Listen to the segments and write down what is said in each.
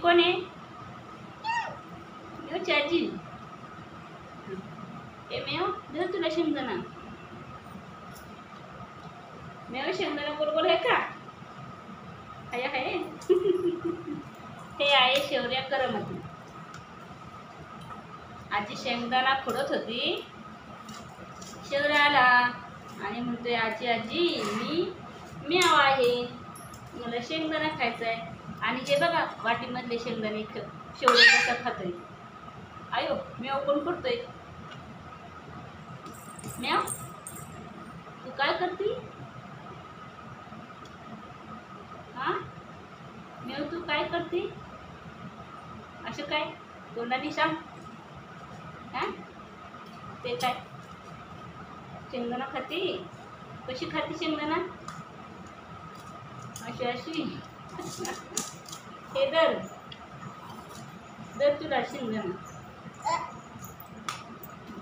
कोण आहे? मेवची आजी. ए मेव दे तुला शेंगदाणा. मेव शेंगदाणा बरोबर आहे का? आहे आहे. हे आहे शौर्य करमती. आजी शेंगदाणा फोडत होती. शौर्य आला आणि म्हणतोय आजी आजी मी म्याव आहे, मला शेंगदाणा खायचा आहे. आणि हे बघा वाटीमधले शेंगदाणे शौर्य कसं खातोय. आयो म्याव कोण करतोय? म्याव तू काय करती? हा म्याव तू काय करती? असं काय तोंडाने सांग. हा ते काय शेंगदाणा खाती? कशी खाती शेंगदाणा? अशी अशी. हे दर दर तुला शेंगदाणा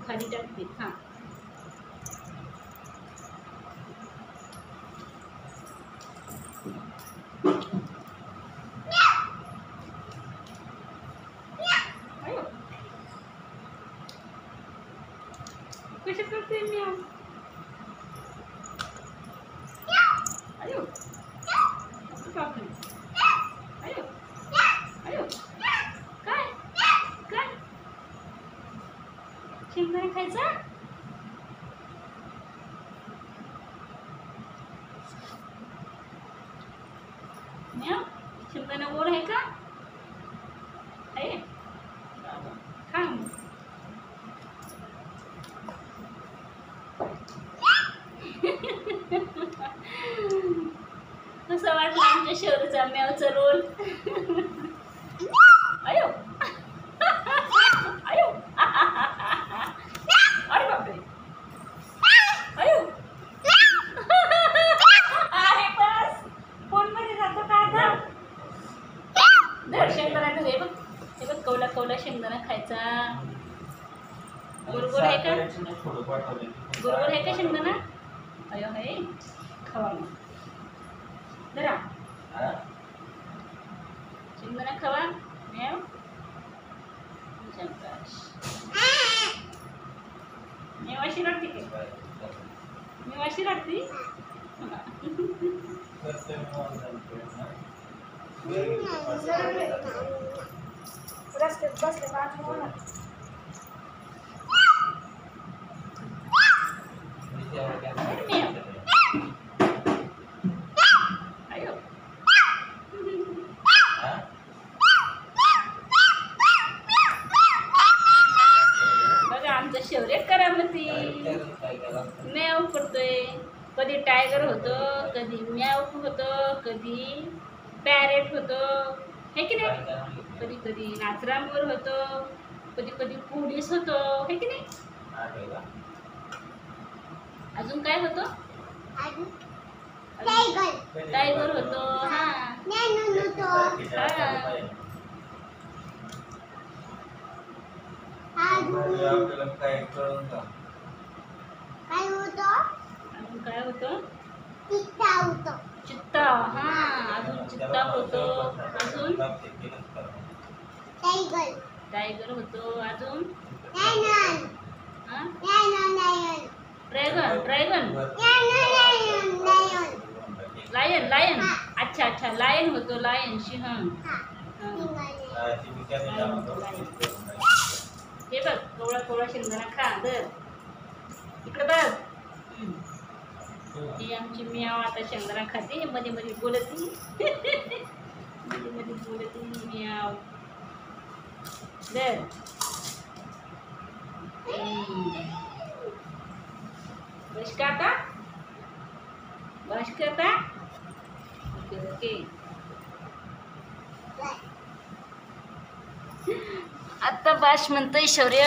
खाली टाकते. हा कशी करते मी? आयो आयो आयो काय काय शेंगदाणा खायचा? म्याव शेंगदाणा गोड आहे का? आहे खा. कसं वाटलं आमच्या शौर्यचा म्यावचा रोल? आयो आयो अरे बापरे. आयो अरे बस फोन मध्ये जातो का आता? धर शेंगदाणा. हे बघ हे बघ कवला कवला शेंगदाणा खायचा. बरोबर आहे का? बरोबर आहे का शेंगदाणा? अयो हे खावा मग. धरा शेंगदाणा खावा. म्याव म्याव अशी रडते काय? म्याव अशी रडते? रस्त्यात बसले शौर्य करामती. म्याव करतोय. कधी टायगर होतो, कधी म्याव होतो, कधी पॅरेट होतो, हे की नाही? कधी कधी नाचरामोर होतो, कधी कधी पोलीस होतो, हे की नाही? अजून काय होतो? टायगर होतो. हा आपल्याला काय कळून का? काय होतं? अजून काय होतं? चित्ता होतो. चित्ता. हा अजून चित्ता होतो. अजून टायगर. टायगर होतो. अजून लायन. हा ड्रॅगन. ड्रॅगन. लायन. लायन. अच्छा अच्छा लायन होतो. लायन सिंह. हे बघ कवळा कवळा शेंगदाणा खा. दर इकडे बघ. ही आमची म्याव आता शेंगदाणा खाते. मध्ये मध्ये बोलती. मध्ये मध्ये बोलती म्याव. दर बस का आता? बस का आता? Okay okay. आता बाश म्हणतोय शौर्य.